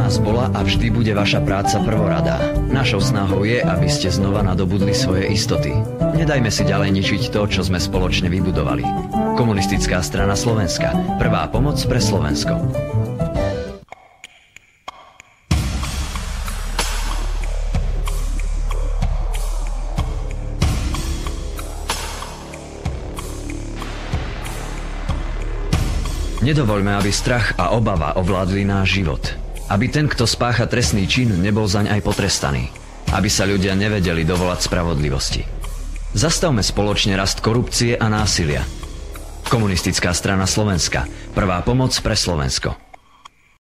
nás bola a vždy bude vaša práca prvoradá. Našou snahou je, aby ste znova nadobudli svoje istoty. Nedajme si ďalej ničiť to, čo sme spoločne vybudovali. Komunistická strana Slovenska. Prvá pomoc pre Slovensko. Nedovoľme, aby strach a obava ovládli náš život. Aby ten, kto spácha trestný čin, nebol zaň aj potrestaný. Aby sa ľudia nevedeli dovolať spravodlivosti. Zastavme spoločne rast korupcie a násilia. Komunistická strana Slovenska. Prvá pomoc pre Slovensko.